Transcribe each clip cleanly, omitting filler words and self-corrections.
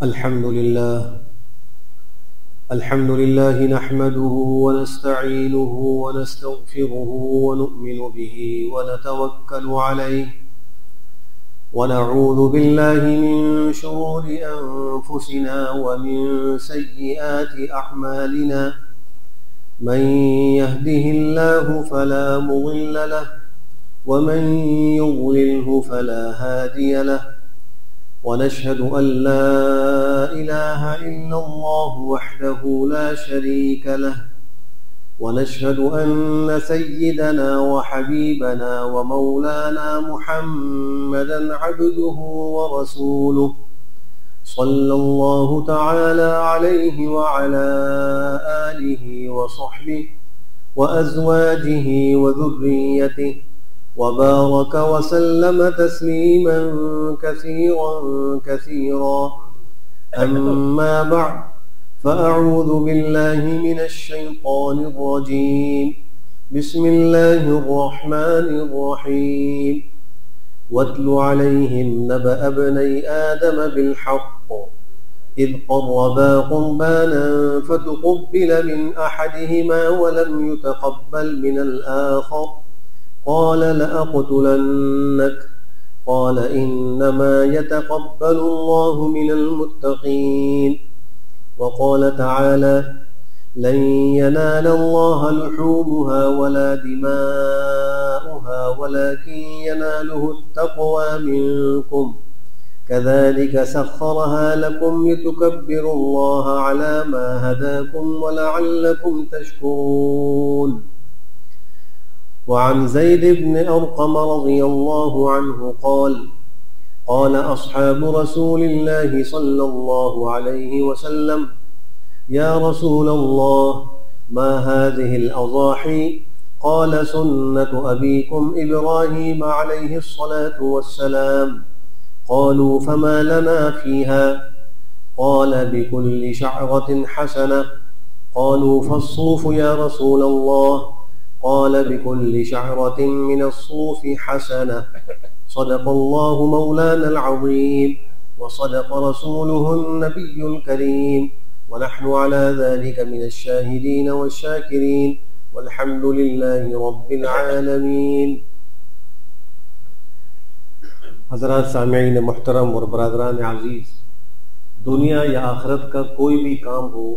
الحمد لله نحمده ونستعينه ونستغفره ونؤمن به ونتوكل عليه ونعوذ بالله من شرور أنفسنا ومن سيئات أعمالنا من يهده الله فلا مضل له ومن يضلله فلا هادي له ونشهد أن لا إله إلا الله وحده لا شريك له ونشهد أن سيدنا وحبيبنا ومولانا محمدا عبده ورسوله صلى الله تعالى عليه وعلى آله وصحبه وأزواجه وذريته وبارك وسلم تسليما كثيرا أما بعد فأعوذ بالله من الشيطان الرجيم بسم الله الرحمن الرحيم واتل عليهم نبأ ابني آدم بالحق إذ قربا قربانا فتقبل من أحدهما ولم يتقبل من الآخر قال لأقتلنك قال إنما يتقبل الله من المتقين وقال تعالى لن ينال الله لحومها ولا دماؤها ولكن يناله التقوى منكم كذلك سخرها لكم لتكبروا الله على ما هداكم ولعلكم تشكرون وعن زيد بن أرقم رضي الله عنه قال قال أصحاب رسول الله صلى الله عليه وسلم يا رسول الله ما هذه الأضاحي قال سنة أبيكم إبراهيم عليه الصلاة والسلام قالوا فما لنا فيها قال بكل شعرة حسنة قالوا فالصوف يا رسول الله قال بكل شعرة من الصوف حسنة صدق الله مولانا العظيم وصدق رسوله النبي الكريم ونحن على ذلك من الشاهدين والشاكرين والحمد لله رب العالمين. حضرات سامعین محترم اور برادران عزیز، دنیا یا آخرت کا کوئی بھی کام ہو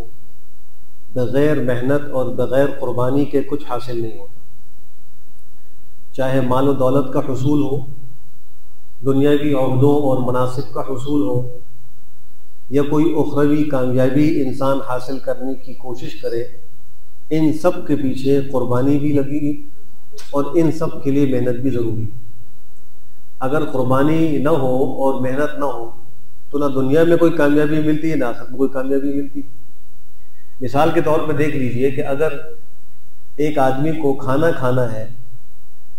بغیر محنت اور بغیر قربانی کے کچھ حاصل نہیں ہوتا. چاہے مال و دولت کا حصول ہو، دنیاوی عہدوں اور مناصب کا حصول ہو، یا کوئی اخروی کامیابی انسان حاصل کرنے کی کوشش کرے، ان سب کے پیچھے قربانی بھی لگی اور ان سب کے لیے محنت بھی ضروری. اگر قربانی نہ ہو اور محنت نہ ہو تو نہ دنیا میں کوئی کامیابی ملتی ہے نہ آخرت میں کوئی کامیابی ملتی ہے. مثال کے طور پہ دیکھ لیجئے کہ اگر ایک آدمی کو کھانا کھانا ہے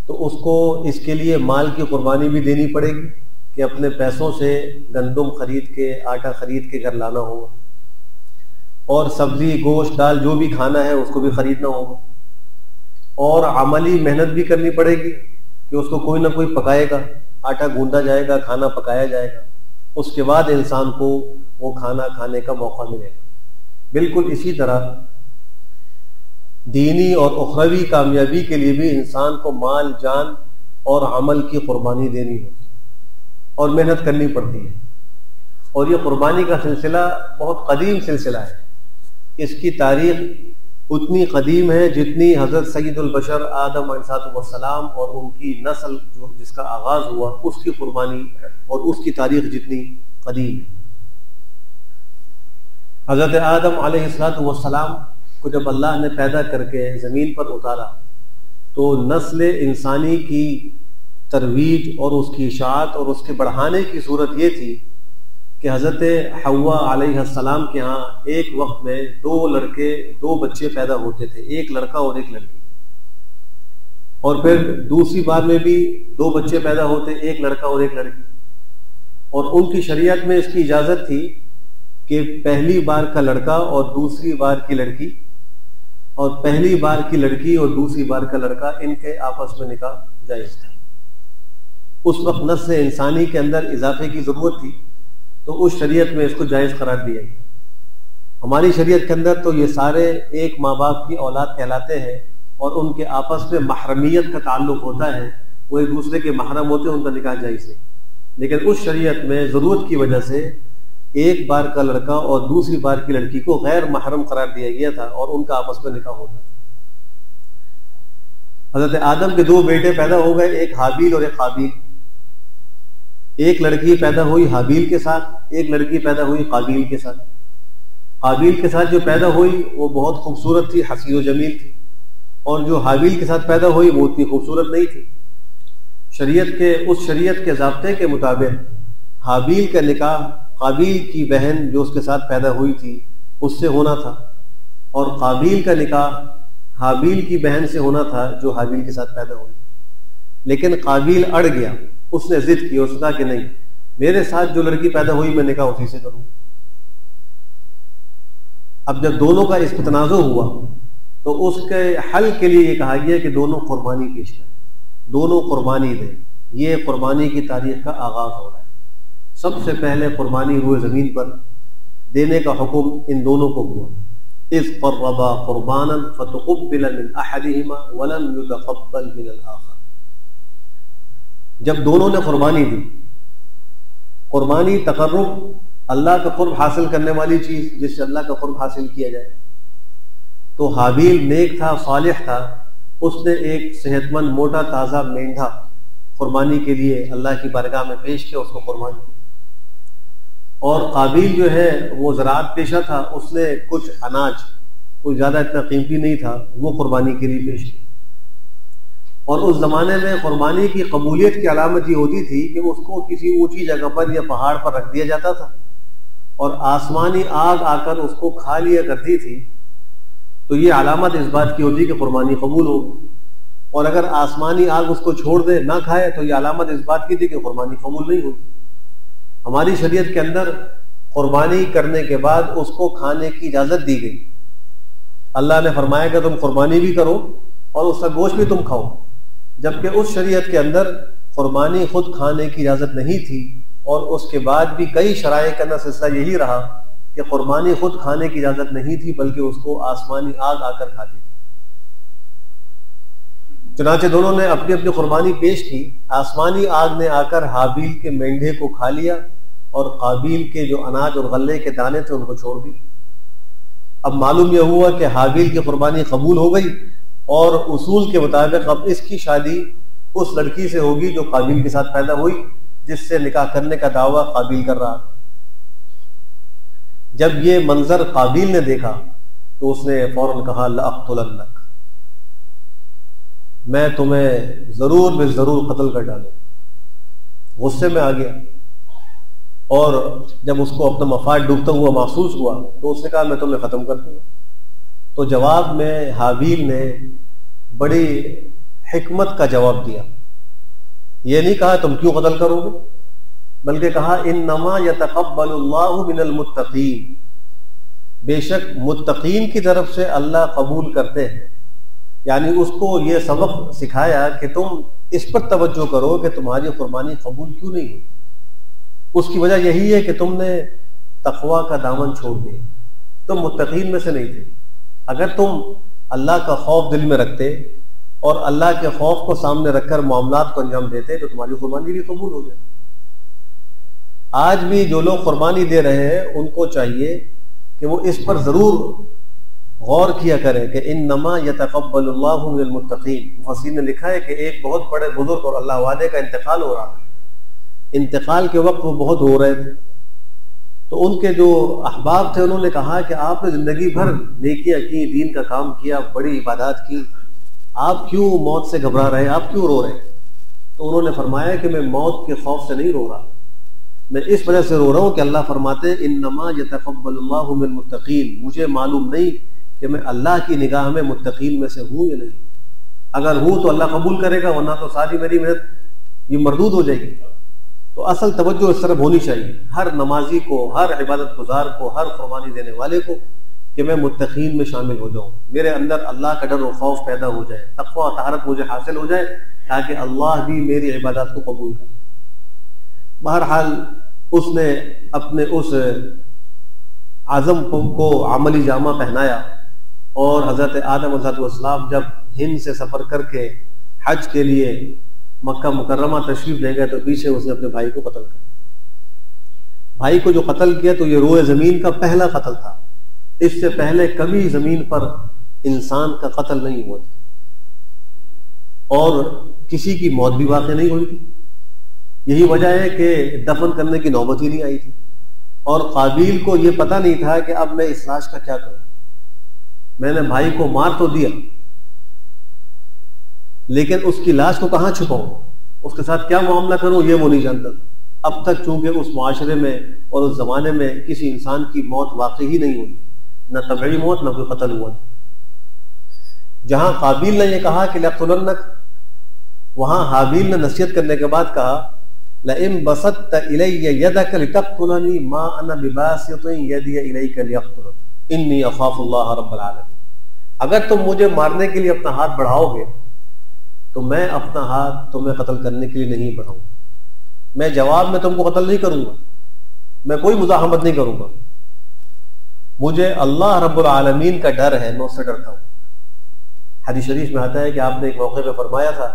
تو اس کو اس کے لیے مال کی قربانی بھی دینی پڑے گی کہ اپنے پیسوں سے گندم خرید کے، آٹا خرید کے گھر لانا ہوگا، اور سبزی گوشت دال جو بھی کھانا ہے اس کو بھی خریدنا ہوگا، اور عملی محنت بھی کرنی پڑے گی کہ اس کو کوئی نہ کوئی پکائے گا، آٹا گوندا جائے گا، کھانا پکایا جائے گا، اس کے بعد انسان کو وہ کھانا کھانے کا موقع ملے گا. بالکل اسی طرح دینی اور اخروی کامیابی کے لیے بھی انسان کو مال، جان اور عمل کی قربانی دینی ہوتی ہے اور محنت کرنی پڑتی ہے. اور یہ قربانی کا سلسلہ بہت قدیم سلسلہ ہے. اس کی تاریخ اتنی قدیم ہے جتنی حضرت سید البشر آدم علیہ السلام اور ان کی نسل جس کا آغاز ہوا اس کی قربانی اور اس کی تاریخ جتنی قدیم ہے. حضرت آدم علیہ السلام کو جب اللہ نے پیدا کر کے زمین پر اتارا تو نسل انسانی کی ترویج اور اس کی اشاعت اور اس کے بڑھانے کی صورت یہ تھی کہ حضرت حوا علیہ السلام کے ہاں ایک وقت میں دو بچے پیدا ہوتے تھے، ایک لڑکا اور ایک لڑکی. اور پھر دوسری بار میں بھی 2 بچے پیدا ہوتے، ایک لڑکا اور ایک لڑکی. اور ان کی شریعت میں اس کی اجازت تھی کہ پہلی بار کا لڑکا اور دوسری بار کی لڑکی، اور پہلی بار کی لڑکی اور دوسری بار کا لڑکا، ان کے آپس میں نکاح جائز تھا۔ اس وقت نفس انسانی کے اندر اضافے کی ضرورت تھی، تو اس شریعت میں اس کو جائز قرار دیا گیا۔ ہماری شریعت کے اندر تو یہ سارے ایک ماں باپ کی اولاد کہلاتے ہیں، اور ان کے آپس میں محرمیت کا تعلق ہوتا ہے، وہ ایک دوسرے کے محرم ہوتے ہیں، ان کا نکاح جائز ہے۔ لیکن اس شریعت میں ضرورت کی وجہ سے ایک بار کا لڑکا اور دوسری بار کی لڑکی کو غیر محرم قرار دیا گیا تھا، اور ان کا آپس میں نکاح ہوتا تھا۔ حضرت آدم کے دو بیٹے پیدا ہو گئے، ایک حابیل اور ایک قابیل۔ ایک لڑکی پیدا ہوئی حابیل کے ساتھ، ایک لڑکی پیدا ہوئی قابیل کے ساتھ۔ قابیل کے ساتھ جو پیدا ہوئی وہ بہت خوبصورت تھی، حسین و جمیل تھی، اور جو حابیل کے ساتھ پیدا ہوئی وہ اتنی خوبصورت نہیں تھی۔ اس شریعت کے ضابطے کے مطابق حابیل کا نکاح قابیل کی بہن جو اس کے ساتھ پیدا ہوئی تھی اس سے ہونا تھا، اور قابیل کا نکاح حابیل کی بہن سے ہونا تھا جو حابیل کے ساتھ پیدا ہوئی۔ لیکن قابیل اڑ گیا، اس نے ضد کی، اس نے کہا کہ نہیں، میرے ساتھ جو لڑکی پیدا ہوئی میں نکاح اسی سے کروں۔ اب جب دونوں کا اس پہ تنازع ہوا تو اس کے حل کے لیے یہ کہا گیا کہ دونوں قربانی پیش کریں، دونوں قربانی دیں۔ یہ قربانی کی تاریخ کا آغاز ہو رہا ہے۔ سب سے پہلے قربانی روئے زمین پر دینے کا حکم ان دونوں کو ہوا۔ اذ قربا قربانا فتقبل من احدهما ولم يتقبل من الاخر۔ جب دونوں نے قربانی دی، قربانی تقرب، اللہ کا قرب حاصل کرنے والی چیز جس سے اللہ کا قرب حاصل کیا جائے، تو حابیل نیک تھا، صالح تھا، اس نے ایک صحت مند موٹا تازہ مینڈھا قربانی کے لیے اللہ کی بارگاہ میں پیش کیا، اس کو قربان کیا۔ اور قابیل جو ہے وہ زراعت پیشہ تھا، اس نے کچھ اناج، کوئی زیادہ اتنا قیمتی نہیں تھا، وہ قربانی کے لیے پیش کیا۔ اور اس زمانے میں قربانی کی قبولیت کی علامت یہ ہوتی تھی کہ اس کو کسی اونچی جگہ پر یا پہاڑ پر رکھ دیا جاتا تھا، اور آسمانی آگ آ کر اس کو کھا لیا کرتی تھی، تو یہ علامت اس بات کی ہوتی کہ قربانی قبول ہوگی۔ اور اگر آسمانی آگ اس کو چھوڑ دے، نہ کھائے، تو یہ علامت اس بات کی تھی کہ قربانی قبول نہیں ہوئی۔ ہماری شریعت کے اندر قربانی کرنے کے بعد اس کو کھانے کی اجازت دی گئی۔ اللہ نے فرمایا کہ تم قربانی بھی کرو اور اس کا گوشت بھی تم کھاؤ، جبکہ اس شریعت کے اندر قربانی خود کھانے کی اجازت نہیں تھی، اور اس کے بعد بھی کئی شرائع کا اندر سلسلہ یہی رہا کہ قربانی خود کھانے کی اجازت نہیں تھی، بلکہ اس کو آسمانی آگ آ کر کھاتی تھی۔ چنانچہ دونوں نے اپنی اپنی قربانی پیش کی۔ آسمانی آگ نے آ کر حابیل کے مینڈھے کو کھا لیا، اور قابیل کے جو اناج اور غلے کے دانے تھے ان کو چھوڑ دی۔ اب معلوم یہ ہوا کہ حابیل کی قربانی قبول ہو گئی، اور اصول کے مطابق اب اس کی شادی اس لڑکی سے ہوگی جو قابیل کے ساتھ پیدا ہوئی، جس سے نکاح کرنے کا دعویٰ قابیل کر رہا۔ جب یہ منظر قابیل نے دیکھا تو اس نے فوراً کہا لأقتلنک، میں تمہیں ضرور بے ضرور قتل کر ڈالوں۔ غصے میں آ گیا، اور جب اس کو اپنا مفاد ڈوبتا ہوا محسوس ہوا تو اس نے کہا میں تمہیں ختم کر دوں گا۔ تو جواب میں حابیل نے بڑی حکمت کا جواب دیا۔ یہ نہیں کہا تم کیوں قتل کرو گے، بلکہ کہا انما یتقبل اللہ من المتقین، بے شک متقین کی طرف سے اللہ قبول کرتے ہیں۔ یعنی اس کو یہ سبق سکھایا کہ تم اس پر توجہ کرو کہ تمہاری قربانی قبول کیوں نہیں ہوئی۔ اس کی وجہ یہی ہے کہ تم نے تقوی کا دامن چھوڑ دیا، تم متقین میں سے نہیں تھے۔ اگر تم اللہ کا خوف دل میں رکھتے اور اللہ کے خوف کو سامنے رکھ کر معاملات کو انجام دیتے تو تمہاری قربانی بھی قبول ہو جائے۔ آج بھی جو لوگ قربانی دے رہے ہیں ان کو چاہیے کہ وہ اس پر ضرور غور کیا کریں کہ انما یتقبل اللہ من المتقین۔ مفسرین نے لکھا ہے کہ ایک بہت بڑے بزرگ اور اللہ والے کا انتقال ہو رہا ہے۔ انتقال کے وقت وہ بہت رو رہے تھے، تو ان کے جو احباب تھے انہوں نے کہا کہ آپ نے زندگی بھر نیکیاں کی، دین کا کام کیا، بڑی عبادات کی، آپ کیوں موت سے گھبرا رہے ہیں، آپ کیوں رو رہے ہیں؟ تو انہوں نے فرمایا کہ میں موت کے خوف سے نہیں رو رہا، میں اس وجہ سے رو رہا ہوں کہ اللہ فرماتے ہیں انما یتقبل اللہ من المتقین۔ مجھے معلوم نہیں کہ میں اللہ کی نگاہ میں متقین میں سے ہوں یا نہیں۔ اگر ہوں تو اللہ قبول کرے گا، ورنہ تو ساری میری محنت یہ مردود ہو جائے گی۔ تو اصل توجہ اس طرف ہونی چاہیے ہر نمازی کو، ہر عبادت گزار کو، ہر قربانی دینے والے کو، کہ میں متقین میں شامل ہو جاؤں، میرے اندر اللہ کا ڈر و خوف پیدا ہو جائے، تقوی و طہارت مجھے حاصل ہو جائے، تاکہ اللہ بھی میری عبادات کو قبول کرے۔ بہرحال اس نے اپنے اس عزم کو عملی جامہ پہنایا، اور حضرت آدم علیہ السلام جب ہند سے سفر کر کے حج کے لیے مکہ مکرمہ تشریف لے گئے تو پیچھے اس نے اپنے بھائی کو قتل کیا۔ بھائی کو جو قتل کیا تو یہ روئے زمین کا پہلا قتل تھا، اس سے پہلے کبھی زمین پر انسان کا قتل نہیں ہوا تھا، اور کسی کی موت بھی واقع نہیں ہوئی تھی۔ یہی وجہ ہے کہ دفن کرنے کی نوبت ہی نہیں آئی تھی، اور قابیل کو یہ پتہ نہیں تھا کہ اب میں اس لاش کا کیا کروں، میں نے بھائی کو مار تو دیا لیکن اس کی لاش کو کہاں چھپاؤں، اس کے ساتھ کیا معاملہ کروں، یہ وہ نہیں جانتا تھا۔ اب تک چونکہ اس معاشرے میں اور اس زمانے میں کسی انسان کی موت واقع ہی نہیں ہوئی، نہ طبعی موت نہ کوئی قتل ہوا تھا۔ جہاں قابیل نے یہ کہا کہ لَأَقْتُلَنَّكَ، وہاں حابیل نے نصیحت کرنے کے بعد کہا لَإِن بَسَطتَ إِلَيَّ يَدَكَ لِتَقْتُلَنِي مَا أَنَا بِبَاسِطٍ يَدِيَ إِلَيْكَ لِأَقْتُلَكَ إِنِّي أَخَافُ اللَّهَ رَبَّ الْعَالَمِينَ۔ اگر تم مجھے مارنے کے لیے اپنا ہاتھ بڑھاؤ گے تو میں اپنا ہاتھ تمہیں قتل کرنے کے لیے نہیں بڑھاؤں، میں جواب میں تم کو قتل نہیں کروں گا، میں کوئی مزاحمت نہیں کروں گا، مجھے اللہ رب العالمین کا ڈر ہے، میں اس سے ڈرتا ہوں۔ حدیث شریف میں آتا ہے کہ آپ نے ایک موقع پہ فرمایا تھا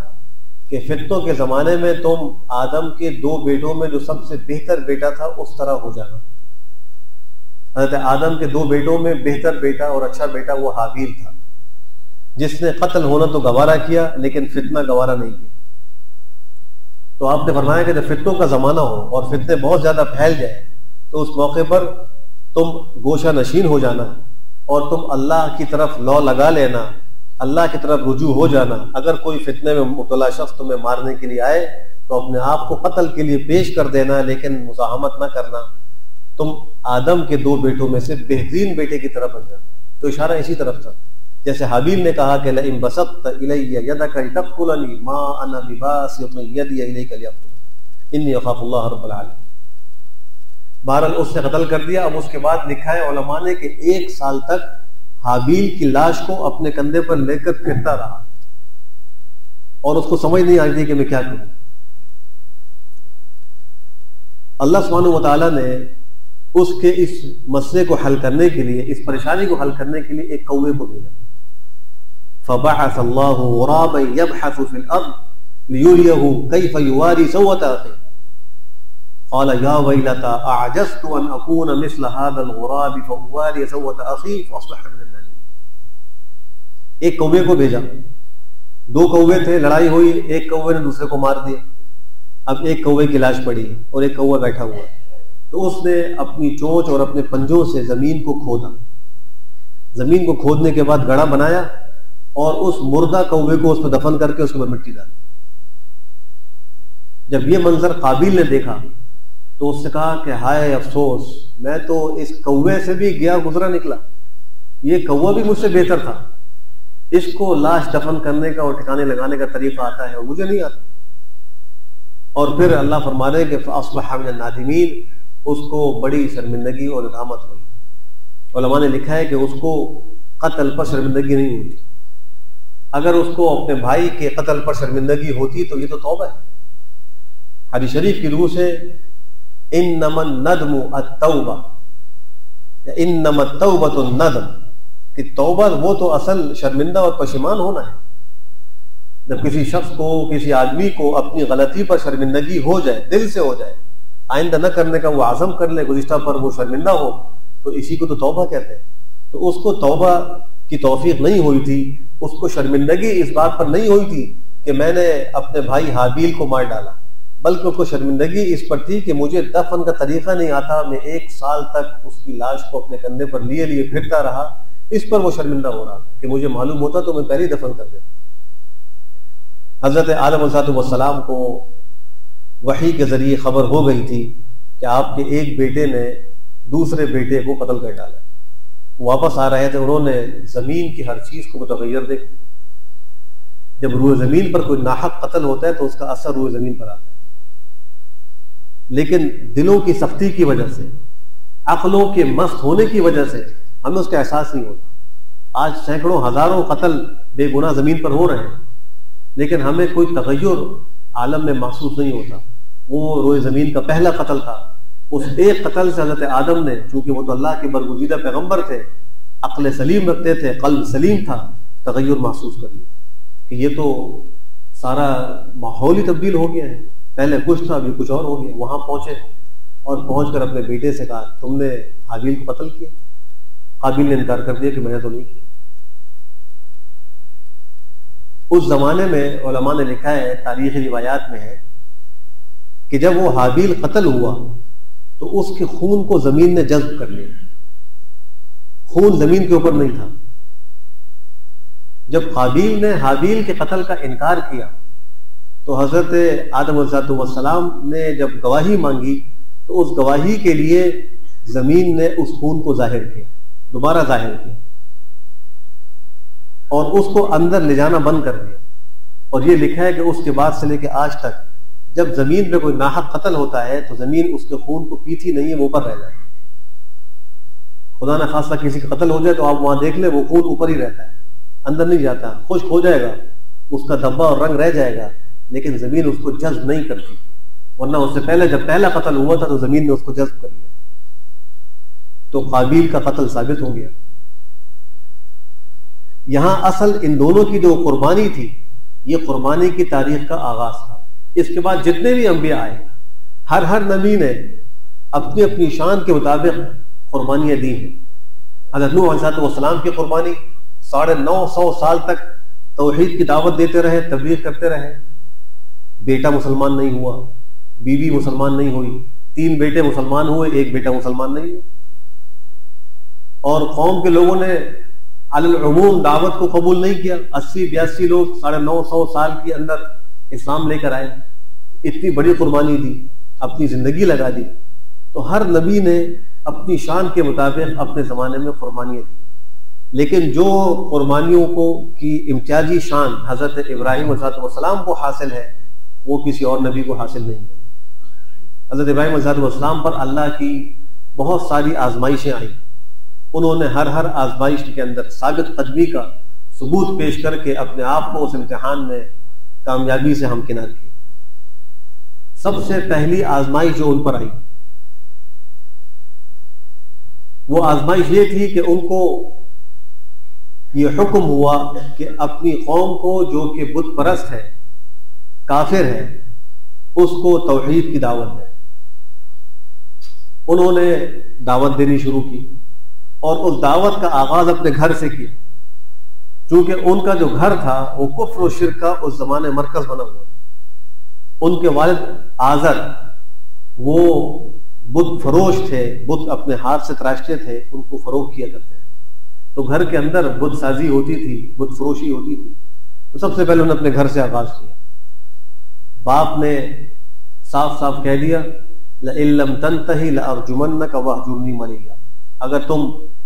کہ فتنوں کے زمانے میں تم آدم کے 2 بیٹوں میں جو سب سے بہتر بیٹا تھا اس طرح ہو جانا۔ حضرت آدم کے 2 بیٹوں میں بہتر بیٹا اور اچھا بیٹا وہ حابیل تھا، جس نے قتل ہونا تو گوارا کیا لیکن فتنہ گوارا نہیں کیا۔ تو آپ نے فرمایا کہ جب فتنوں کا زمانہ ہو اور فتنے بہت زیادہ پھیل جائے تو اس موقع پر تم گوشہ نشین ہو جانا اور تم اللہ کی طرف لو لگا لینا، اللہ کی طرف رجوع ہو جانا۔ اگر کوئی فتنے میں مبتلا شخص تمہیں مارنے کے لیے آئے تو اپنے آپ کو قتل کے لیے پیش کر دینا، لیکن مزاحمت نہ کرنا، تم آدم کے 2 بیٹوں میں سے بہترین بیٹے کی طرف بن جانا۔ تو اشارہ اسی طرف تھا، جیسے حابیل نے کہا کہ لَإِن بَسَطتَ إِلَيَّ يَدَكَ لِتَقْتُلَنِي مَا أَنَا بِبَاسِطٍ يَدِيَ إِلَيْكَ لِأَقْتُلَكَ إِنِّي أَخَافُ اللَّهَ رَبَّ الْعَالَمِينَ۔ بہرحال اس نے قتل کر دیا۔ اب اس کے بعد لکھا ہے علماء نے کہ 1 سال تک حابیل کی لاش کو اپنے کندھے پر لے کر پھرتا رہا، اور اس کو سمجھ نہیں آئی تھی کہ میں کیا کروں۔ اللہ سبحانہ وتعالیٰ نے اس کے اس مسئلے کو حل کرنے کے لیے، اس پریشانی کو حل کرنے کے لیے ایک کوے کو بھیجا۔ فبعث اللہ غرابا يبحث في الارض ليريه كيف يواري سوءة اخيه قال يا ويلتى اعجزت ان اكون مثل هذا الغراب فاواري سوءة اخي فاصبح من النادمين۔ ایک کوے کو بھیجا، 2 کوے تھے، لڑائی ہوئی، ایک کوے نے دوسرے کو مار دیا، اب ایک کوے کی لاش پڑی ہے اور ایک کوہ بیٹھا ہوا ہے۔ تو اس نے اپنی چونچ اور اپنے پنجوں سے زمین کو کھودا، زمین کو کھودنے کے بعد گڑھا بنایا اور اس مردہ کوے کو اس پہ دفن کر کے اس کے اوپر مٹی ڈالی۔ جب یہ منظر قابیل نے دیکھا تو اس سے کہا کہ ہائے افسوس، میں تو اس کوے سے بھی گیا گزرا نکلا، یہ کوہ بھی مجھ سے بہتر تھا، اس کو لاش دفن کرنے کا اور ٹھکانے لگانے کا طریقہ آتا ہے اور مجھے نہیں آتا۔ اور پھر اللہ فرما رہے کہ فاصبح من النادمین، اس کو بڑی شرمندگی اور ندامت ہوئی۔ علماء نے لکھا ہے کہ اس کو قتل پر شرمندگی نہیں ہوئی، اگر اس کو اپنے بھائی کے قتل پر شرمندگی ہوتی تو یہ تو توبہ ہے۔ حدیث شریف کی روح سے انما الندم التوبہ، انما التوبۃ الندم، کہ توبہ وہ تو اصل شرمندہ اور پشیمان ہونا ہے۔ جب کسی شخص کو، کسی آدمی کو اپنی غلطی پر شرمندگی ہو جائے، دل سے ہو جائے، آئندہ نہ کرنے کا وہ عزم کر لے، گزشتہ پر وہ شرمندہ ہو، تو اسی کو تو توبہ کہتے ہیں۔ تو اس کو توبہ کی توفیق نہیں ہوئی تھی، اس کو شرمندگی اس بات پر نہیں ہوئی تھی کہ میں نے اپنے بھائی حابیل کو مار ڈالا، بلکہ اس کو شرمندگی اس پر تھی کہ مجھے دفن کا طریقہ نہیں آتا، میں 1 سال تک اس کی لاش کو اپنے کندھے پر لیے پھرتا رہا، اس پر وہ شرمندہ ہو رہا تھا کہ مجھے معلوم ہوتا تو میں پہلے ہی دفن کر دیتا۔ حضرت آدم علیہ السلام کو وحی کے ذریعے خبر ہو گئی تھی کہ آپ کے ایک بیٹے نے دوسرے بیٹے کو قتل کر ڈالا۔ واپس آ رہے تھے، انہوں نے زمین کی ہر چیز کو متغیر دیکھا۔ جب روح زمین پر کوئی ناحق قتل ہوتا ہے تو اس کا اثر روح زمین پر آتا ہے۔ لیکن دلوں کی سختی کی وجہ سے، عقلوں کے مست ہونے کی وجہ سے ہمیں اس کا احساس نہیں ہوتا۔ آج سینکڑوں ہزاروں قتل بے گناہ زمین پر ہو رہے ہیں، لیکن ہمیں کوئی تغیر عالم میں محسوس نہیں ہوتا۔ وہ روئے زمین کا پہلا قتل تھا، اس ایک قتل سے حضرت آدم نے، چونکہ وہ تو اللہ کے برگزیدہ پیغمبر تھے، عقل سلیم رکھتے تھے، قلب سلیم تھا، تغیر محسوس کر لیا کہ یہ تو سارا ماحول ہی تبدیل ہو گیا ہے، پہلے کچھ تھا ابھی کچھ اور ہو گیا۔ وہاں پہنچے اور پہنچ کر اپنے بیٹے سے کہا تم نے حابیل کو قتل کیا؟ قابیل نے انکار کر دیا کہ میں نے تو نہیں کیا۔ اس زمانے میں علماء نے لکھا ہے، تاریخی روایات میں ہے کہ جب وہ حابیل قتل ہوا تو اس کے خون کو زمین نے جذب کر لیا، خون زمین کے اوپر نہیں تھا۔ جب قابیل نے حابیل کے قتل کا انکار کیا تو حضرت آدم علیہ السلام نے جب گواہی مانگی تو اس گواہی کے لیے زمین نے اس خون کو ظاہر کیا، دوبارہ ظاہر کیا، اور اس کو اندر لے جانا بند کر دیا۔ اور یہ لکھا ہے کہ اس کے بعد سے لے کے آج تک جب زمین پہ کوئی ناحق قتل ہوتا ہے تو زمین اس کے خون کو پیتی نہیں ہے، وہ اوپر رہ جاتا ہے۔ خدا نہ خاصہ کسی کا قتل ہو جائے تو آپ وہاں دیکھ لیں وہ خون اوپر ہی رہتا ہے، اندر نہیں جاتا، خشک ہو جائے گا، اس کا دھبا اور رنگ رہ جائے گا، لیکن زمین اس کو جذب نہیں کرتی۔ ورنہ اس سے پہلے جب پہلا قتل ہوا تھا تو زمین نے اس کو جذب کر لیا، تو قابیل کا قتل ثابت ہو گیا۔ یہاں اصل ان دونوں کی جو قربانی تھی، یہ قربانی کی تاریخ کا آغاز تھا۔ اس کے بعد جتنے بھی انبیاء آئے، ہر نبی نے اپنی اپنی شان کے مطابق قربانیاں دی ہیں۔ حضرت نوح علیہ السلام کی قربانی 950 سال تک توحید کی دعوت دیتے رہے، تبلیغ کرتے رہے، بیٹا مسلمان نہیں ہوا، بیوی مسلمان نہیں ہوئی، 3 بیٹے مسلمان ہوئے، 1 بیٹا مسلمان نہیں ہوا، اور قوم کے لوگوں نے علی العموم دعوت کو قبول نہیں کیا۔ 80-82 لوگ 950 سال کے اندر اسلام لے کر آئے، اتنی بڑی قربانی دی، اپنی زندگی لگا دی۔ تو ہر نبی نے اپنی شان کے مطابق اپنے زمانے میں قربانیاں دی، لیکن جو قربانیوں کی امتیازی شان حضرت ابراہیم علیہ السلام کو حاصل ہے وہ کسی اور نبی کو حاصل نہیں ہے۔ حضرت ابراہیم علیہ السلام پر اللہ کی بہت ساری آزمائشیں آئیں، انہوں نے ہر آزمائش کے اندر ثابت قدمی کا ثبوت پیش کر کے اپنے آپ کو اس امتحان میں کامیابی سے ہمکنار کی۔ سب سے پہلی آزمائش جو ان پر آئی وہ آزمائش یہ تھی کہ ان کو یہ حکم ہوا کہ اپنی قوم کو جو کہ بت پرست ہے، کافر ہے، اس کو توحید کی دعوت دیں۔ انہوں نے دعوت دینی شروع کی اور اس دعوت کا آغاز اپنے گھر سے کیا، چونکہ ان کا جو گھر تھا وہ کفر و شرک کا اس زمانے مرکز بنا ہوا۔ ان کے والد آزر وہ بت فروش تھے، بت اپنے ہاتھ سے تراشتے تھے، ان کو فروخت کیا کرتے تھے، تو گھر کے اندر بت سازی ہوتی تھی، بت فروشی ہوتی تھی۔ تو سب سے پہلے انہوں نے اپنے گھر سے آغاز کیا۔ باپ نے صاف صاف کہہ دیا لَإِن لَّمْ تَنْتَهِ لَأَرْجُمَنَّكَ وَاهْجُرْنِي مَلِيًّا، اگر تم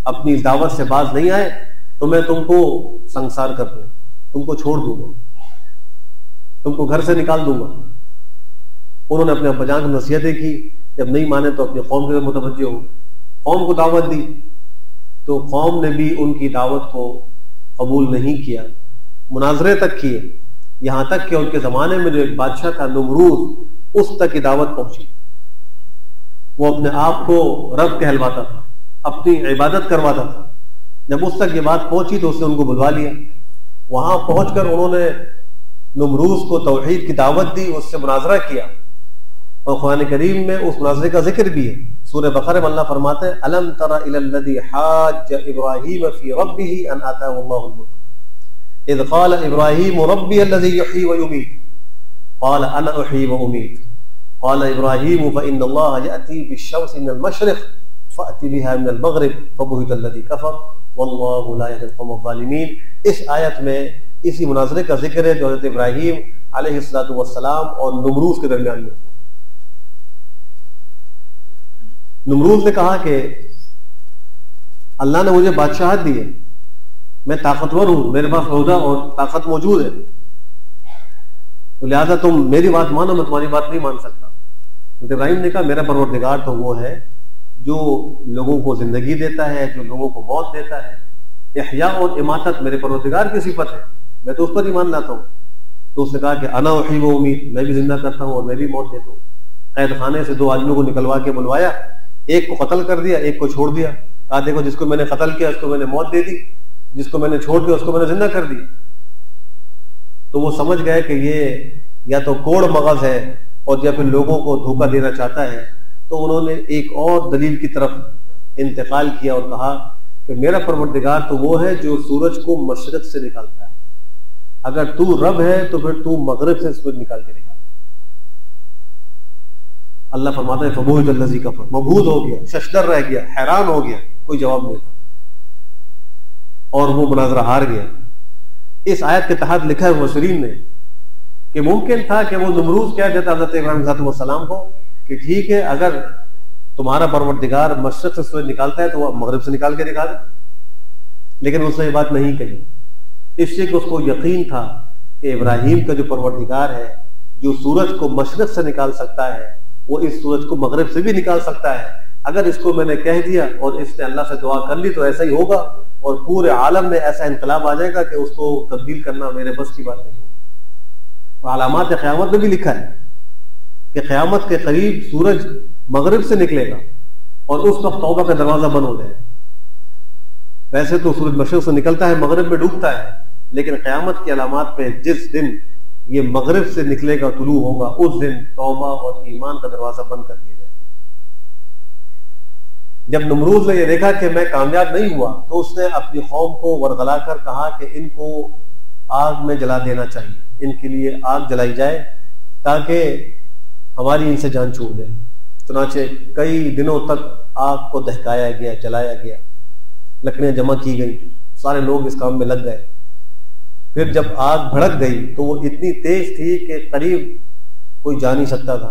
اپنی دعوت سے باز نہیں آئے تو میں تم کو سنسار کر دوں، تم کو چھوڑ دوں گا، تم کو گھر سے نکال دوں گا۔ انہوں نے اپنے ابا جان کو نصیحتیں کی، جب نہیں مانے تو اپنی قوم کے متوجہ ہو، قوم کو دعوت دی، تو قوم نے بھی ان کی دعوت کو قبول نہیں کیا، مناظرے تک کیے، یہاں تک کہ ان کے زمانے میں جو ایک بادشاہ تھا نمرود، اس تک کی دعوت پہنچی۔ وہ اپنے آپ کو رب کہلواتا تھا، اپنی عبادت کرواتا تھا۔ جب اس تک یہ بات پہنچی تو اس نے ان کو بلوا لیا۔ وہاں پہنچ کر انہوں نے نمروز کو توحید کی دعوت دی، اس سے مناظرہ کیا، اور قرآن کریم میں اس مناظرے کا ذکر بھی ہے۔ سورہ بقرہ میں اللہ فرماتے ہیں الم تر الی الذی حاج ابراہیم فی ربہ ان آتاہ اللہ الملک اذ قال ابراہیم ربی الذی یحیی ویمیت قال انا احیی وامیت قال ابراہیم فإن اللہ یأتی بالشمس من المشرق فأت بها من المغرب فبہت الذی کفر واللہ لا یہدی القوم الظالمین۔ اس آیت میں اسی مناظرے کا ذکر ہے جو حضرت ابراہیم علیہ السلام اور نمروز کے درمیان میں۔ نمروز نے کہا کہ اللہ نے مجھے بادشاہت دی ہے، میں طاقتور ہوں، میرے پاس عہدہ اور طاقت موجود ہے، تو لہذا تم میری بات مانو، میں تمہاری بات نہیں مان سکتا۔ ابراہیم نے کہا میرا پروردگار تو وہ ہے جو لوگوں کو زندگی دیتا ہے، جو لوگوں کو موت دیتا ہے۔ احیاء اور اماتت میرے پروردگار کی صفت ہے، میں تو اس پر ایمان لاتا ہوں۔ تو اس نے کہا کہ انا احیی و امید، میں بھی زندہ کرتا ہوں اور میں بھی موت دیتا ہوں۔ قید خانے سے 2 آدمیوں کو نکلوا کے بلوایا، ایک کو قتل کر دیا، ایک کو چھوڑ دیا۔ کہا دیکھو جس کو میں نے قتل کیا اس کو میں نے موت دے دی، جس کو میں نے چھوڑ دیا اس کو میں نے زندہ کر دی۔ تو وہ سمجھ گئے کہ یہ یا تو کوڑ مغز ہے اور یا پھر لوگوں کو دھوکہ دینا چاہتا ہے۔ تو انہوں نے ایک اور دلیل کی طرف انتقال کیا اور کہا کہ میرا پروردگار تو وہ ہے جو سورج کو مشرق سے نکالتا ہے، اگر تو رب ہے تو پھر تو مغرب سے سورج نکال کے نکال۔ اللہ فرماتا ہے فبہت الذی کفر، مبہوت ہو گیا، ششدر رہ گیا، حیران ہو گیا، کوئی جواب نہیں تھا اور وہ مناظرہ ہار گیا۔ اس آیت کے تحت لکھا ہے مفسرین نے کہ ممکن تھا کہ وہ نمروز کہہ دیتا حضرت ابراہیم علیہ السلام کو کہ ٹھیک ہے اگر تمہارا پروردگار مشرق سے سورج نکالتا ہے تو وہ مغرب سے نکال کے دکھا دے، لیکن اس نے یہ بات نہیں کہی، اس لیے کہ اس کو یقین تھا کہ ابراہیم کا جو پروردگار ہے جو سورج کو مشرق سے نکال سکتا ہے وہ اس سورج کو مغرب سے بھی نکال سکتا ہے۔ اگر اس کو میں نے کہہ دیا اور اس نے اللہ سے دعا کر لی تو ایسا ہی ہوگا اور پورے عالم میں ایسا انقلاب آ جائے گا کہ اس کو تبدیل کرنا میرے بس کی بات نہیں ہوگی۔ علامات قیامت میں بھی لکھا ہے کہ قیامت کے قریب سورج مغرب سے نکلے گا اور اس وقت توبہ کا دروازہ بند ہو جائے گا۔ ویسے تو سورج مشرق سے نکلتا ہے مغرب میں ڈوبتا ہے، لیکن قیامت کی علامات میں جس دن یہ مغرب سے نکلے گا طلوع ہوگا اس دن توبہ اور ایمان کا دروازہ بند کر دیا جائے گا۔ جب نمرود نے یہ دیکھا کہ میں کامیاب نہیں ہوا تو اس نے اپنی قوم کو ورغلا کر کہا کہ ان کو آگ میں جلا دینا چاہیے، ان کے لیے آگ جلائی جائے تاکہ ہماری ان سے جان چھوٹ جائے۔ چنانچہ کئی دنوں تک آگ کو دہکایا گیا، جلایا گیا، لکڑیاں جمع کی گئی، سارے لوگ اس کام میں لگ گئے۔ پھر جب آگ بھڑک گئی تو وہ اتنی تیز تھی کہ قریب کوئی جا نہیں سکتا تھا۔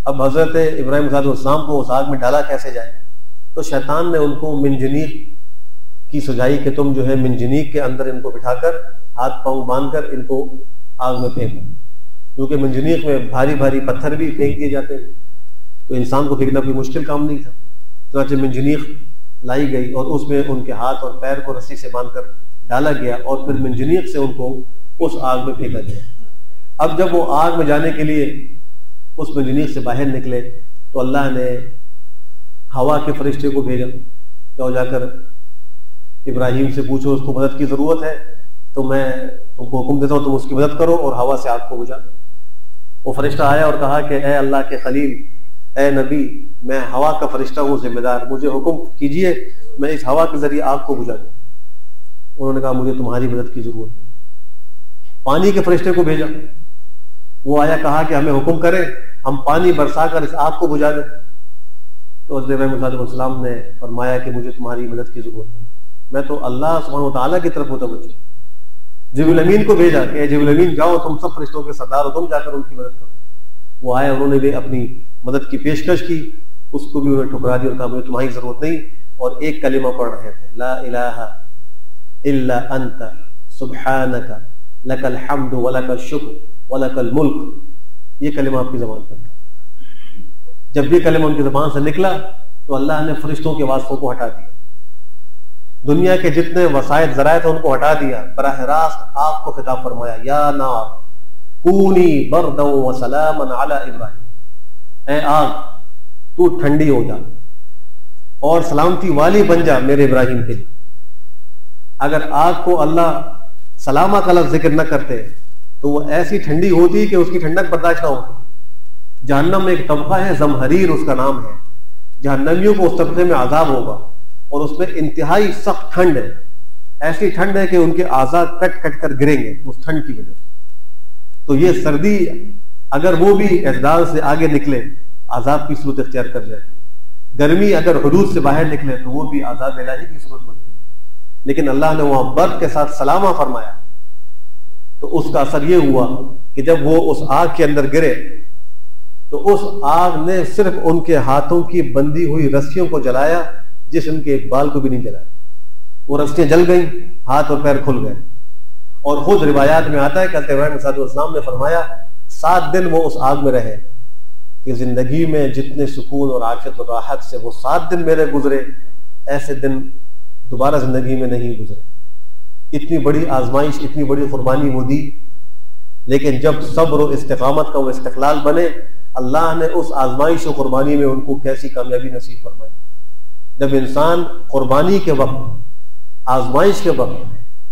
اب حضرت ابراہیم علیہ السلام کو اس آگ میں ڈالا کیسے جائے؟ تو شیطان نے ان کو منجنیق کی سجائی کہ تم جو ہے منجنیق کے اندر ان کو بٹھا کر ہاتھ پاؤں باندھ کر ان کو آگ میں پھینکو، کیونکہ منجنیق میں بھاری بھاری پتھر بھی پھینک دیے جاتے ہیں تو انسان کو پھینکنا کوئی مشکل کام نہیں تھا۔ چنانچہ منجنیق لائی گئی اور اس میں ان کے ہاتھ اور پیر کو رسی سے باندھ کر ڈالا گیا اور پھر منجنیق سے ان کو اس آگ میں پھینکا گیا۔ اب جب وہ آگ میں جانے کے لیے اس منجنیق سے باہر نکلے تو اللہ نے ہوا کے فرشتے کو بھیجا، جا کر ابراہیم سے پوچھو اس کو مدد کی ضرورت ہے تو میں تم کو حکم دیتا ہوں تم اس کی مدد کرو اور ہوا سے آگ کو بجھا۔ وہ فرشتہ آیا اور کہا کہ اے اللہ کے خلیل، اے نبی، میں ہوا کا فرشتہ ہوں ذمہ دار، مجھے حکم کیجئے میں اس ہوا کے ذریعے آگ کو بجھا دوں۔ انہوں نے کہا مجھے تمہاری مدد کی ضرورت ہے۔ پانی کے فرشتے کو بھیجا، وہ آیا، کہا کہ ہمیں حکم کرے ہم پانی برسا کر اس آگ کو بجھا دیں۔ تو حضرت ابراہیم علیہ السلام نے فرمایا کہ مجھے تمہاری مدد کی ضرورت نہیں، میں تو اللہ سبحانہ وتعالیٰ کی طرف متوجہ۔ جبریل امین کو بھیجا کہ اے جبریل امین جاؤ تم سب فرشتوں کے سردار ہو، تم جا کر ان کی مدد کرو۔ وہ آئے، انہوں نے بھی اپنی مدد کی پیشکش کی، اس کو بھی انہوں نے ٹھکرا دی اور کہا مجھے تمہاری ضرورت نہیں، اور ایک کلمہ پڑھ رہے تھے، لا الہ الا انت سبحانک لک الحمد ولک الشکر ولک الملک۔ یہ کلمہ آپ کی زبان پر تھا۔ جب یہ کلمہ ان کی زبان سے نکلا تو اللہ نے فرشتوں کے واسطوں کو ہٹا دیا، دنیا کے جتنے وسائل ذرائع تھے ان کو ہٹا دیا، براہ راست آگ کو خطاب فرمایا، یا نار کونی بردا وسلاما علی ابراہیم، اے آگ تو ٹھنڈی ہو جا اور سلامتی والی بن جا میرے ابراہیم کے لیے۔ اگر آگ کو اللہ سلامہ کا لفظ ذکر نہ کرتے تو وہ ایسی ٹھنڈی ہوتی کہ اس کی ٹھنڈک برداشت نہ ہوتی۔ جہنم میں ایک طبقہ ہے زمہریر اس کا نام ہے، جہنمیوں کو اس طبقے میں عذاب ہوگا اور اس میں انتہائی سخت ٹھنڈ ہے، ایسی ٹھنڈ ہے کہ ان کے اعضاء کٹ کٹ کر گریں گے اس ٹھنڈ کی وجہ سے۔ تو یہ سردی اگر وہ بھی اعتدال سے آگے نکلے عذاب کی صورت اختیار کر جاتی ہے، گرمی اگر حدود سے باہر نکلے تو وہ بھی عذاب الہی کی صورت بنتی ہے۔ لیکن اللہ نے وہاں برد کے ساتھ سلامہ فرمایا تو اس کا اثر یہ ہوا کہ جب وہ اس آگ کے اندر گرے تو اس آگ نے صرف ان کے ہاتھوں کی بندھی ہوئی رسیوں کو جلایا، جسم کے ایک بال کو بھی نہیں جلایا۔ وہ رسیاں جل گئیں، ہاتھ اور پیر کھل گئے، اور خود روایات میں آتا ہے کہ حضرت ابراہیم علیہ السلام نے فرمایا 7 دن وہ اس آگ میں رہے، کہ زندگی میں جتنے سکون اور عافیت اور راحت سے وہ 7 دن میرے گزرے، ایسے دن دوبارہ زندگی میں نہیں گزرے۔ اتنی بڑی آزمائش، اتنی بڑی قربانی وہ دی، لیکن جب صبر و استقامت کا وہ استقلال بنے، اللہ نے اس آزمائش و قربانی میں ان کو کیسی کامیابی نصیب فرمائی۔ جب انسان قربانی کے وقت، آزمائش کے وقت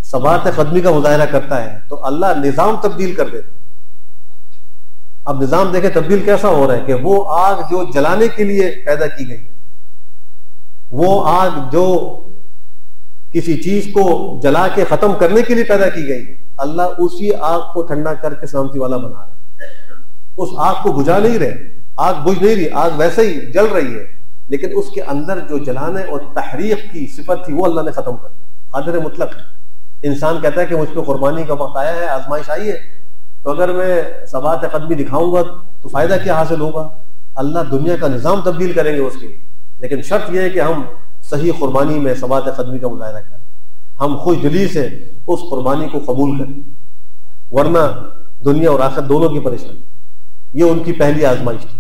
ثبات قدمی کا مظاہرہ کرتا ہے تو اللہ نظام تبدیل کر دیتا ہے۔ اب نظام دیکھیں تبدیل کیسا ہو رہا ہے کہ وہ آگ جو جلانے کے لیے پیدا کی گئی، وہ آگ جو کسی چیز کو جلا کے ختم کرنے کے لیے پیدا کی گئی، اللہ اسی آگ کو ٹھنڈا کر کے سلامتی والا بنا رہا ہے۔ اس آگ کو بجھا نہیں رہے، آگ بجھ نہیں رہی، آگ ویسے ہی جل رہی ہے، لیکن اس کے اندر جو جلانے اور تحریق کی صفت تھی وہ اللہ نے ختم کر دی۔ قادر مطلق ہے۔ انسان کہتا ہے کہ مجھ پہ قربانی کا وقت آیا ہے، آزمائش آئی ہے، تو اگر میں ثبات قدمی دکھاؤں گا تو فائدہ کیا حاصل ہوگا؟ اللہ دنیا کا نظام تبدیل کریں گے اس کے لیے، لیکن شرط یہ ہے کہ ہم صحیح قربانی میں ثبات قدمی کا مظاہرہ کریں، ہم خوش دلی سے اس قربانی کو قبول کریں، ورنہ دنیا اور آخرت دونوں کی پریشانی۔ یہ ان کی پہلی آزمائش تھی۔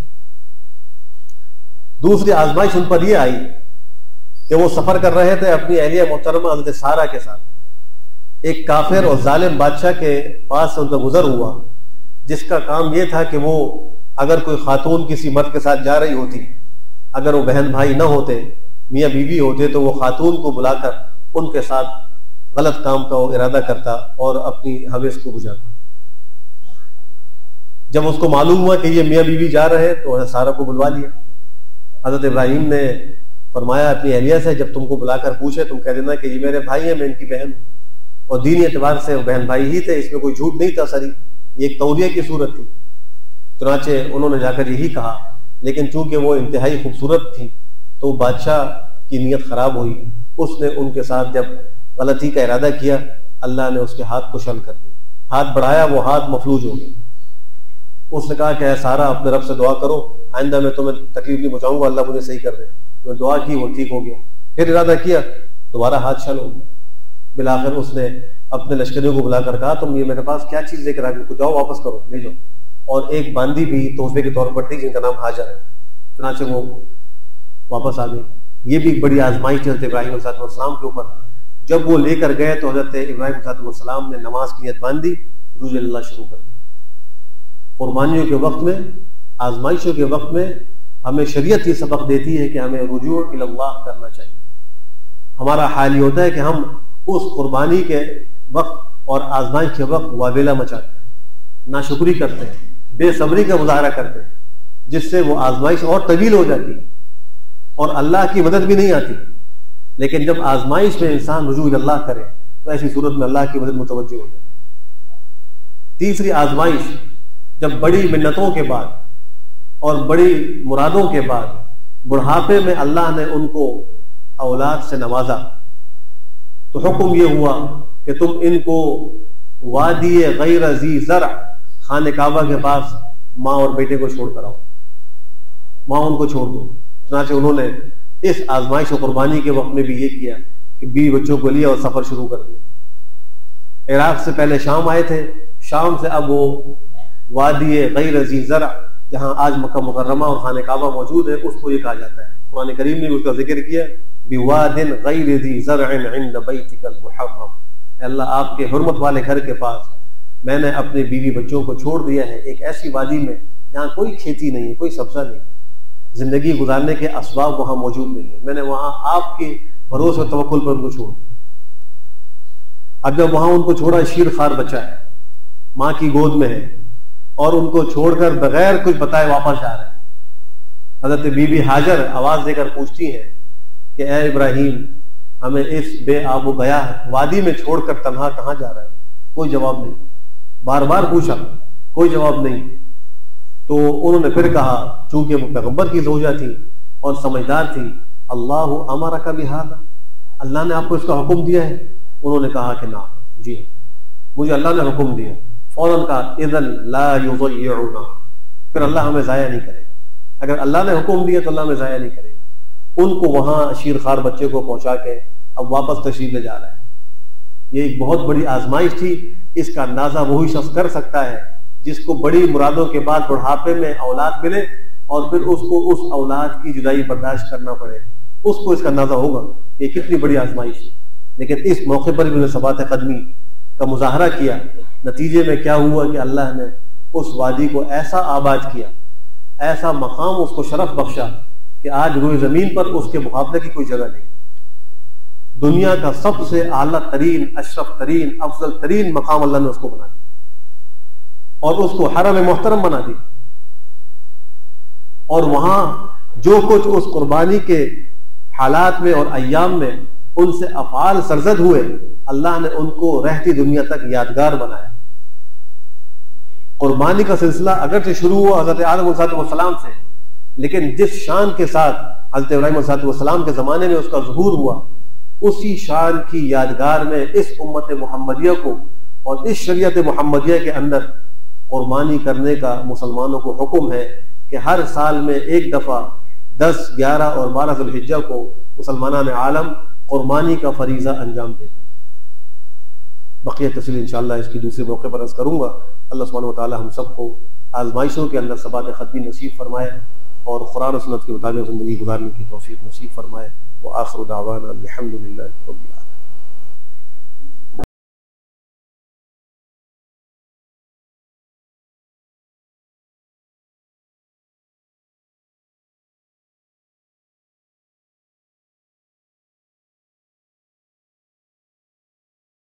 دوسری آزمائش ان پر یہ آئی کہ وہ سفر کر رہے تھے اپنی اہلیہ محترمہ حضرت سارہ کے ساتھ، ایک کافر اور ظالم بادشاہ کے پاس سے ان کا گزر ہوا، جس کا کام یہ تھا کہ وہ اگر کوئی خاتون کسی مرد کے ساتھ جا رہی ہوتی، اگر وہ بہن بھائی نہ ہوتے، میاں بیوی ہوتے، تو وہ خاتون کو بلا کر ان کے ساتھ غلط کام کا وہ ارادہ کرتا اور اپنی حوث کو بجھاتا۔ جب اس کو معلوم ہوا کہ یہ میاں بیوی جا رہے ہیں تو حضرت سارہ کو بلوا لیا۔ حضرت ابراہیم نے فرمایا اپنی اہلیہ سے جب تم کو بلا کر پوچھے تم کہہ دینا کہ یہ میرے بھائی ہیں، میں ان کی بہن ہوں، اور دینی اعتبار سے وہ بہن بھائی ہی تھے، اس میں کوئی جھوٹ نہیں تھا، سری یہ ایک توریہ کی صورت تھی۔ چنانچہ انہوں نے جا کر یہی کہا، لیکن چونکہ وہ انتہائی خوبصورت تھی تو بادشاہ کی نیت خراب ہوئی، اس نے ان کے ساتھ جب غلطی کا ارادہ کیا، اللہ نے اس کے ہاتھ کو شل کر دیا، ہاتھ بڑھایا وہ ہاتھ مفلوج ہو گیا۔ اس نے کہا کہ اے سارہ اپنے رب سے دعا کرو، آئندہ میں تمہیں تکلیف نہیں پہنچاؤں گا، اللہ مجھے صحیح کر دے۔ تو دعا کی، وہ ٹھیک ہو گیا، پھر ارادہ کیا، دوبارہ ہاتھ شل ہو گیا۔ بالآخر اس نے اپنے لشکریوں کو بلا کر کہا تم یہ میرے پاس کیا چیز لے کر آ گئے، جاؤ واپس کرو، لے جاؤ، اور ایک باندی بھی تحفے کے طور پر تھی جن کا نام حاجر ہے، چنانچہ وہ واپس آ گئی۔ یہ بھی ایک بڑی آزمائش حضرت ابراہیم علیہ السلام کے اوپر۔ جب وہ لے کر گئے تو حضرت ابراہیم علیہ السلام نے نماز کی نیت باندھی، روزہ اللہ شروع کر دی۔ قربانیوں کے وقت میں، آزمائشوں کے وقت میں ہمیں شریعت یہ سبق دیتی ہے کہ ہمیں رجوع الی اللہ کرنا چاہیے۔ ہمارا حال یہ ہوتا ہے کہ ہم اس قربانی کے وقت اور آزمائش کے وقت واویلا مچاتے ہیں، ناشکری کرتے ہیں، بے صبری کا مظاہرہ کرتے ہیں، جس سے وہ آزمائش اور طویل ہو جاتی ہے اور اللہ کی مدد بھی نہیں آتی۔ لیکن جب آزمائش میں انسان رجوع الی اللہ کرے تو ایسی صورت میں اللہ کی مدد متوجہ ہو جاتی ہے۔ تیسری آزمائش، جب بڑی منتوں کے بعد اور بڑی مرادوں کے بعد بڑھاپے میں اللہ نے ان کو اولاد سے نوازا تو حکم یہ ہوا کہ تم ان کو وادی غیر ذی زرع، خانہ کعبہ کے پاس ماں اور بیٹے کو چھوڑ کر آؤ، ماں ان کو چھوڑ دو۔ چنانچہ انہوں نے اس آزمائش و قربانی کے وقت میں بھی یہ کیا کہ بیوی بچوں کو لیا اور سفر شروع کر دیا۔ عراق سے پہلے شام آئے تھے، شام سے اب وہ وادی غیر ذی زرع، جہاں آج مکہ مکرمہ اور خانہ کعبہ موجود ہے، اس کو یہ کہا جاتا ہے۔ قرآن کریم نے اس کا ذکر کیا، بواد غیر ذی زرع عند بیتک المحرم، اے اللہ آپ کے حرمت والے گھر کے پاس میں نے اپنے بیوی بچوں کو چھوڑ دیا ہے، ایک ایسی وادی میں جہاں کوئی کھیتی نہیں، کوئی سبزہ نہیں، زندگی گزارنے کے اسباب وہاں موجود نہیں ہے، میں نے وہاں آپ کے بھروسے و توکل پر ان کو چھوڑ دیا۔ اب جب وہاں ان کو چھوڑا، شیر خوار بچہ ہے، ماں کی گود میں ہے، اور ان کو چھوڑ کر بغیر کچھ بتائے واپس جا رہے ہیں۔ حضرت بی بی ہاجر آواز دے کر پوچھتی ہیں کہ اے ابراہیم، ہمیں اس بے آب و گیا وادی میں چھوڑ کر تنہا کہاں جا رہا ہے؟ کوئی جواب نہیں، بار بار پوچھا، کوئی جواب نہیں۔ تو انہوں نے پھر کہا، چونکہ وہ پیغمبر کی زوجہ تھی اور سمجھدار تھی، اللہ امرک بہذا، اللہ نے آپ کو اس کا حکم دیا ہے؟ انہوں نے کہا کہ نہ، جی مجھے اللہ نے حکم دیا۔ فوراً کہا اذن لا یضیعنا، پھر اللہ ہمیں ضائع نہیں کرے گا، اگر اللہ نے حکم دیا تو اللہ ہمیں ضائع نہیں کرے گا۔ ان کو وہاں شیر خوار بچے کو پہنچا کے اب واپس تشریف لے جا رہا ہے۔ یہ ایک بہت بڑی آزمائش تھی، اس کا اندازہ وہی شخص کر سکتا ہے جس کو بڑی مرادوں کے بعد بڑھاپے میں اولاد ملے اور پھر اس کو اس اولاد کی جدائی برداشت کرنا پڑے، اس کو اس کا اندازہ ہوگا کہ کتنی بڑی آزمائش ہے۔ لیکن اس موقع پر بھی انہوں نے ثبات قدمی کا مظاہرہ کیا۔ نتیجے میں کیا ہوا کہ اللہ نے اس وادی کو ایسا آباد کیا، ایسا مقام اس کو شرف بخشا کہ آج روئے زمین پر اس کے مقابلے کی کوئی جگہ نہیں۔ دنیا کا سب سے اعلیٰ ترین، اشرف ترین، افضل ترین مقام اللہ نے اس کو بنا دیا اور اس کو حرم محترم بنا دی۔ اور وہاں جو کچھ اس قربانی کے حالات میں اور ایام میں ان سے افعال سرزد ہوئے، اللہ نے ان کو رہتی دنیا تک یادگار بنایا۔ قربانی کا سلسلہ اگرچہ شروع ہوا حضرت آدم علیہ السلام سے، لیکن جس شان کے ساتھ حضرت ابراہیم علیہ السلام کے زمانے میں اس کا ظہور ہوا، اسی شان کی یادگار میں اس امت محمدیہ کو اور اس شریعت محمدیہ کے اندر قربانی کرنے کا مسلمانوں کو حکم ہے کہ ہر سال میں ایک دفعہ 10، 11 اور 12 ذی الحجہ کو مسلمانان عالم قربانی کا فریضہ انجام دیں۔ بقیہ تفصیل انشاءاللہ اس کی دوسرے موقع پر عرض کروں گا۔ اللہ سبحانہ و تعالی ہم سب کو آزمائشوں کے اندر ثبات قدمی نصیب فرمائے اور قرآن و سنت کے مطابق زندگی گزارنے کی توفیق نصیب فرمائے۔ وآخر دعوانا الحمد للہ رب العالمین۔